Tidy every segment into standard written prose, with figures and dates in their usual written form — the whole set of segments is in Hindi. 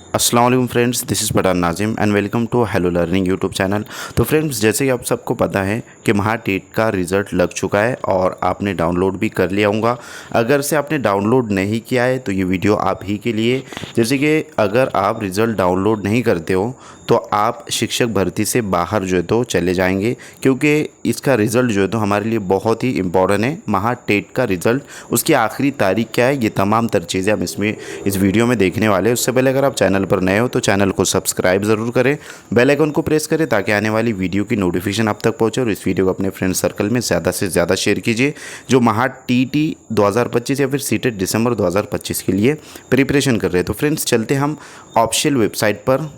अस्सलाम वालेकुम friends, this is Pathan Nazim and welcome to hello learning YouTube channel. तो फ्रेंड्स, जैसे कि आप सबको पता है कि महा टेट का रिज़ल्ट लग चुका है और आपने डाउनलोड भी कर लिया होगा। अगर से आपने डाउनलोड नहीं किया है तो ये वीडियो आप ही के लिए। जैसे कि अगर आप रिज़ल्ट डाउनलोड नहीं करते हो तो आप शिक्षक भर्ती से बाहर जो है तो चले जाएंगे, क्योंकि इसका रिज़ल्ट जो है तो हमारे लिए बहुत ही इम्पॉर्टेंट है। महा टेट का रिज़ल्ट, उसकी आखिरी तारीख क्या है, ये तमाम तर चीज़ें हम इस वीडियो में देखने वाले हैं। उससे पहले अगर आप चैनल पर नए हो तो चैनल को सब्सक्राइब ज़रूर करें, बेल आइकन को प्रेस करें ताकि आने वाली वीडियो की नोटिफिकेशन आप तक पहुँचे। और इस वीडियो को अपने फ्रेंड सर्कल में ज़्यादा से ज़्यादा शेयर कीजिए जो महा टीटी 2025 या फिर सीटेट दिसंबर 2025 के लिए प्रिपरेशन कर रहे हैं। तो फ्रेंड्स, चलते हम ऑफिशियल वेबसाइट पर।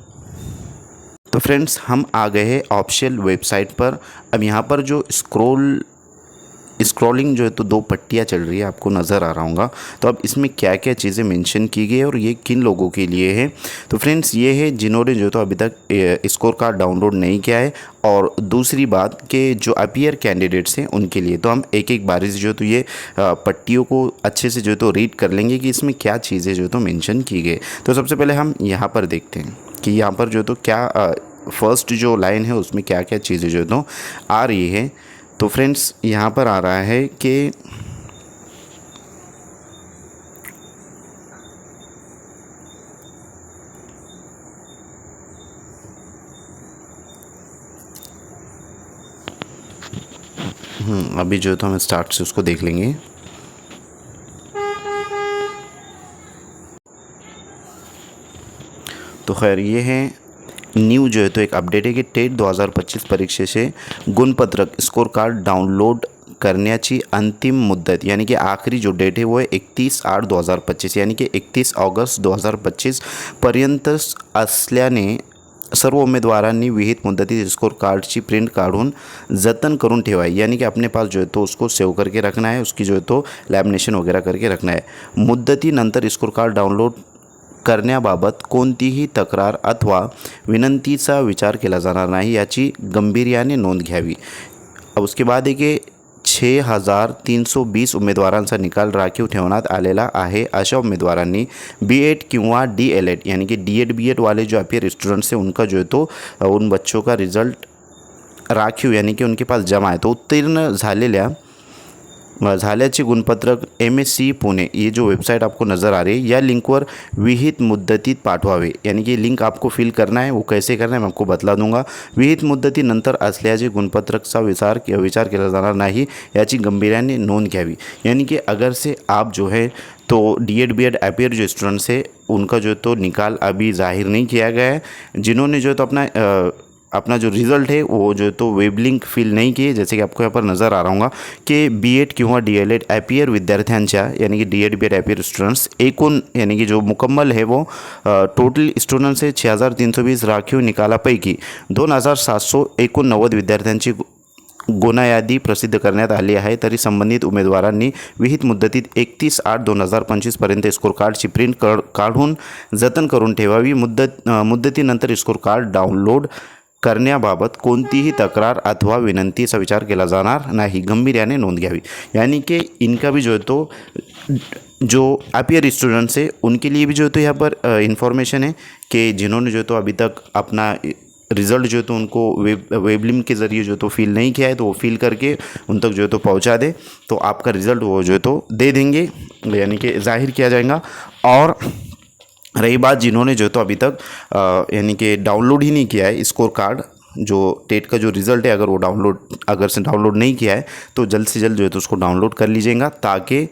तो फ्रेंड्स, हम आ गए हैं ऑफिशियल वेबसाइट पर। अब यहाँ पर जो स्क्रॉलिंग जो है तो दो पट्टियाँ चल रही है, आपको नज़र आ रहा होगा। तो अब इसमें क्या क्या चीज़ें मेंशन की गई है और ये किन लोगों के लिए है। तो फ्रेंड्स, ये है जिन्होंने जो तो अभी तक स्कोर कार्ड डाउनलोड नहीं किया है, और दूसरी बात कि जो अपीयर कैंडिडेट्स हैं उनके लिए। तो हम एक एक बारी से जो तो ये पट्टियों को अच्छे से जो तो रीड कर लेंगे कि इसमें क्या चीज़ें जो तो मेंशन की गई। तो सबसे पहले हम यहाँ पर देखते हैं कि यहाँ पर जो तो क्या फर्स्ट जो लाइन है उसमें क्या क्या चीज़ें जो तो आ रही है। तो फ्रेंड्स, यहाँ पर आ रहा है कि अभी जो तो हम स्टार्ट से उसको देख लेंगे। तो खैर, ये है न्यू जो है तो एक अपडेट है कि टेट 2025 परीक्षेचे गुणपत्रक स्कोर कार्ड डाउनलोड करण्याची अंतिम मुद्दत, यानी कि आखिरी जो डेट है वो है 31/8/2025, यानी कि 31 ऑगस्ट 2025 पर्यंत असल्याने सर्व उमेदवारांनी विहित मुदतीत स्कोर कार्डची प्रिंट काढून जतन करून ठेवाई, यानी कि अपने पास जो है तो उसको सेव करके रखना है, उसकी जो है तो लॅमिनेशन वगैरह करके रखना है। मुदतीनंतर स्कोर कार्ड डाउनलोड करण्याबाबत कोणतीही तक्रार अथवा विनंतीचा विचार केला जाणार नाही याची गांभीर्याने नोंद घ्यावी। अब उसके बाद है कि 6,320 उमेदवारांचा निकाल राखीव ठेवण्यात आलेला आहे। अशा उमेदवारांनी B.Ed किंवा DLED, यानी कि D.Ed B.Ed वाले जो अपीयर स्टूडेंट्स हैं उनका जो है तो उन बच्चों का रिज़ल्ट राखीव, यानी कि उनके पास जमा है, तो उत्तीर्ण झाल्याचे गुणपत्रक MSc पुणे, ये जो वेबसाइट आपको नज़र आ रही है, या लिंकवर विहित मुद्दतीत पाठवावे, यानी कि लिंक आपको फिल करना है। वो कैसे करना है मैं आपको बतला दूंगा। विहित मुद्दतीनंतर असल्याचे गुणपत्रकचा विचार केला जाणार नाही याची गांभीर्याने नोंद घ्यावी, यानी कि अगर से आप जो है तो D.Ed B.Ed अपीयर जो स्टूडेंट्स है उनका जो तो निकाल अभी जाहिर नहीं किया गया है। जिन्होंने जो तो अपना जो रिज़ल्ट है वो जो तो वेब लिंक फिल नहीं किए, जैसे कि आपको यहाँ पर नज़र आ रहा होगा कि B.Ed किंवा DLED अपीयर विद्यार्थ्यांच्या, यानी कि D.Ed B.Ed अपीयर स्टूडेंट्स एकूण, यानी कि जो मुकम्मल है वो टोटल स्टुडंट्स है 6,320 राखीव निकालापैकी 2,789 विद्यार्थ्यांची गुणयादी प्रसिद्ध करण्यात आली आहे। तरी संबंधित उमेदवारांनी विहित मुदतीत 31/8/2025 पर्यंत स्कोर कार्डची प्रिंट काढून जतन करून ठेवावी। मुदतीनंतर स्कोर कार्ड डाउनलोड करण्याबाबत कोणतीही तक्रार अथवा विनंतीचा विचार केला जाणार नाही, गंभीर्याने नोंद घ्यावी, यानी कि इनका भी जो है तो जो अपीयर स्टूडेंट्स है उनके लिए भी जो है तो यहाँ पर इंफॉर्मेशन है कि जिन्होंने जो तो अभी तक अपना रिज़ल्ट जो तो उनको वेब लिंक के ज़रिए जो तो फिल नहीं किया है तो वो फिल करके उन तक जो है तो पहुँचा दे, तो आपका रिज़ल्ट वो जो है तो दे देंगे, यानी कि जाहिर किया जाएगा। और रही बात जिन्होंने जो तो अभी तक यानी कि डाउनलोड ही नहीं किया है स्कोर कार्ड, जो टेट का जो रिज़ल्ट है, अगर से डाउनलोड नहीं किया है तो जल्द से जल्द जो है तो उसको डाउनलोड कर लीजिएगा, ताकि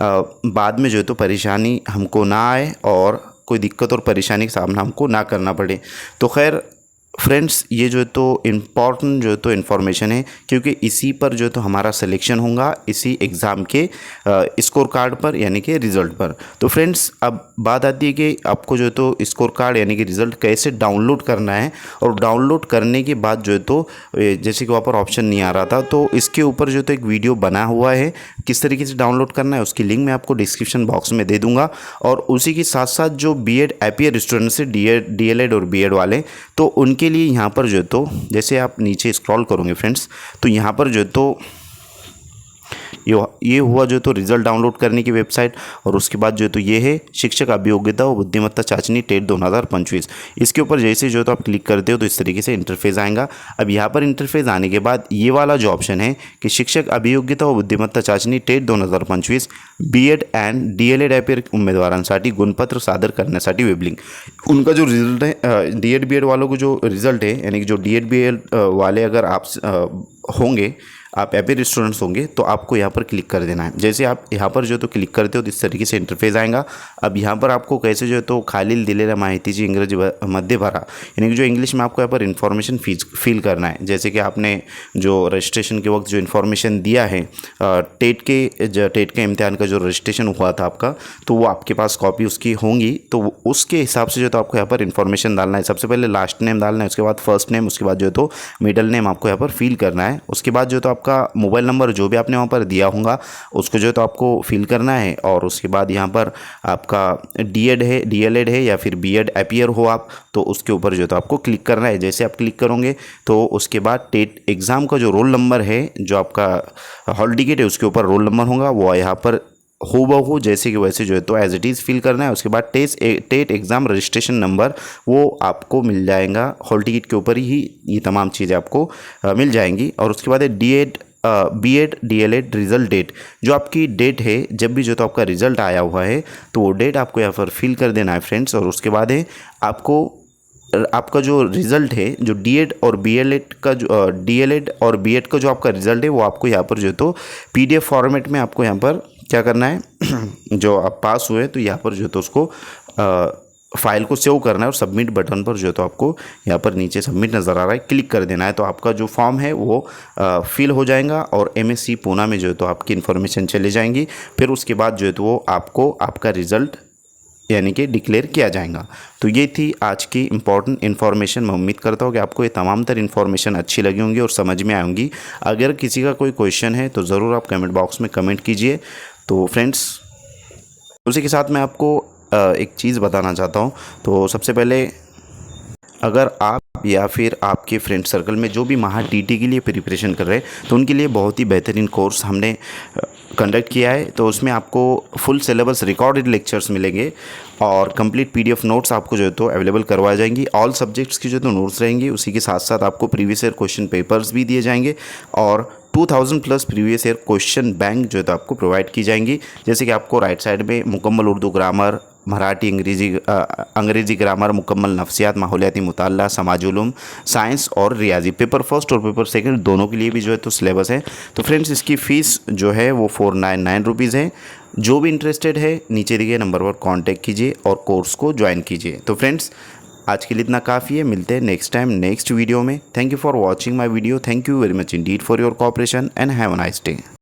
बाद में जो है तो परेशानी हमको ना आए और कोई दिक्कत और परेशानी का सामना हमको ना करना पड़े। तो खैर फ्रेंड्स, ये जो है तो इम्पॉर्टेंट जो है तो इन्फॉर्मेशन है, क्योंकि इसी पर जो है तो हमारा सिलेक्शन होगा, इसी एग्ज़ाम के स्कोर कार्ड पर, यानी कि रिज़ल्ट पर। तो फ्रेंड्स, अब बात आती है कि आपको जो है तो स्कोर कार्ड यानी कि रिज़ल्ट कैसे डाउनलोड करना है, और डाउनलोड करने के बाद जो है तो जैसे कि वहाँ पर ऑप्शन नहीं आ रहा था, तो इसके ऊपर जो तो एक वीडियो बना हुआ है किस तरीके से डाउनलोड करना है, उसकी लिंक मैं आपको डिस्क्रिप्शन बॉक्स में दे दूँगा। और उसी के साथ साथ जो B.Ed अपीयर स्टूडेंट्स है, DLED और B.Ed वाले, तो उनके लिए यहाँ पर जो तो जैसे आप नीचे स्क्रॉल करोगे फ्रेंड्स, तो यहाँ पर जो तो ये हुआ जो तो रिजल्ट डाउनलोड करने की वेबसाइट। और उसके बाद जो तो ये है शिक्षक अभियोग्यता व बुद्धिमत्ता चाचनी टेट 2025। इसके ऊपर जैसे जो तो आप क्लिक करते हो तो इस तरीके से इंटरफेस आएगा। अब यहाँ पर इंटरफेस आने के बाद ये वाला जो ऑप्शन है कि शिक्षक अभियोग्यता व बुद्धिमत्ता चाचणी TET 2025 B.Ed and D.El.Ed appear उमेदवारांसाठी गुणपत्र सादर करण्यासाठी वेब लिंक। उनका जो रिजल्ट है D.Ed B.Ed वालों को जो रिजल्ट है, यानी कि जो D.Ed B.Ed वाले अगर आप होंगे, आप ॲपियर स्टूडेंट्स होंगे, तो आपको यहाँ पर क्लिक कर देना है। जैसे आप यहाँ पर जो तो क्लिक करते हो तो इस तरीके से इंटरफेस आएगा। अब यहाँ पर आपको कैसे जो तो खालील दिलेल्या माहितीची इंग्रजीमध्ये भरा, यानी कि जो इंग्लिश में आपको यहाँ पर इन्फॉर्मेशन फिल करना है। जैसे कि आपने जो रजिस्ट्रेशन के वक्त जो इन्फॉर्मेशन दिया है टेट के इम्तिहान का जो रजिस्ट्रेशन हुआ था आपका, तो वो आपके पास कॉपी उसकी होंगी, तो उसके हिसाब से जो तो आपको यहाँ पर इन्फॉर्मेशन डालना है। सबसे पहले लास्ट नेम डालना है, उसके बाद फर्स्ट नेम, उसके बाद जो तो मिडल नेम आपको यहाँ पर फिल करना है। उसके बाद जो तो आपका मोबाइल नंबर जो भी आपने वहाँ पर दिया होगा उसको जो तो आपको फिल करना है। और उसके बाद यहाँ पर आपका D.Ed है, D.El.Ed है या फिर B.Ed ॲपियर हो आप, तो उसके ऊपर जो तो आपको क्लिक करना है। जैसे आप क्लिक करोगे तो उसके बाद टेट एग्ज़ाम का जो रोल नंबर है, जो आपका हॉल टिकट है उसके ऊपर रोल नंबर होगा, वो यहाँ पर हो बहु जैसे कि वैसे जो है तो एज इट इज़ फिल करना है। उसके बाद टेट एग्ज़ाम रजिस्ट्रेशन नंबर वो आपको मिल जाएगा, हॉल टिकट के ऊपर ही ये तमाम चीज़ें आपको मिल जाएंगी। और उसके बाद है B.Ed D.El.Ed रिज़ल्ट डेट, जो आपकी डेट है जब भी जो तो आपका रिज़ल्ट आया हुआ है, तो वो डेट आपको यहाँ पर फिल कर देना है फ्रेंड्स। और उसके बाद है आपका जो रिज़ल्ट है, जो D.Ed और B.El.Ed का जो D.El.Ed और B.Ed का जो आपका रिज़ल्ट है, वो आपको यहाँ पर जो तो PDF फॉर्मेट में आपको यहाँ पर क्या करना है जो आप पास हुए तो यहाँ पर जो तो उसको फाइल को सेव करना है और सबमिट बटन पर जो तो आपको यहाँ पर नीचे सबमिट नज़र आ रहा है, क्लिक कर देना है। तो आपका जो फॉर्म है वो फिल हो जाएगा और MSc पूना में जो तो आपकी इन्फॉर्मेशन चली जाएंगी। फिर उसके बाद जो है तो वो आपको आपका रिज़ल्ट यानी कि डिक्लेयर किया जाएगा। तो ये थी आज की इम्पॉर्टेंट इन्फॉर्मेशन। मैं उम्मीद करता हूँ कि आपको ये तमाम तर इन्फॉर्मेशन अच्छी लगी होंगी और समझ में आएंगी। अगर किसी का कोई क्वेश्चन है तो ज़रूर आप कमेंट बॉक्स में कमेंट कीजिए। तो फ्रेंड्स, उसी के साथ मैं आपको एक चीज़ बताना चाहता हूँ। तो सबसे पहले, अगर आप या फिर आपके फ्रेंड सर्कल में जो भी महा TT के लिए प्रिपरेशन कर रहे हैं, तो उनके लिए बहुत ही बेहतरीन कोर्स हमने कंडक्ट किया है। तो उसमें आपको फुल सिलेबस रिकॉर्डेड लेक्चर्स मिलेंगे और कंप्लीट PDF नोट्स आपको जो है तो अवेलेबल करवाई जाएंगी। ऑल सब्जेक्ट्स की जो तो नोट्स रहेंगी, उसी के साथ साथ आपको प्रीवियस ईयर क्वेश्चन पेपर्स भी दिए जाएंगे और 2000 plus previous year question bank जो है तो आपको प्रोवाइड की जाएंगी। जैसे कि आपको राइट साइड में मुकम्मल उर्दू ग्रामर, मराठी अंग्रेज़ी ग्रामर, मुकम्मल नफ्सियात, माहौलियाती मुताला, समाज उलूम, साइंस और रियाजी, पेपर फर्स्ट और पेपर सेकंड दोनों के लिए भी जो है तो सिलेबस है। तो फ्रेंड्स, इसकी फ़ीस जो है वो 499 रुपीज़ है। जो भी इंटरेस्टेड है नीचे दिए नंबर पर कांटेक्ट कीजिए और कोर्स को ज्वाइन कीजिए। तो फ्रेंड्स, आज के लिए इतना काफ़ी है। मिलते हैं नेक्स्ट टाइम नेक्स्ट वीडियो में। Thank you for watching my video. Thank you very much Indeed for your cooperation and have a nice day.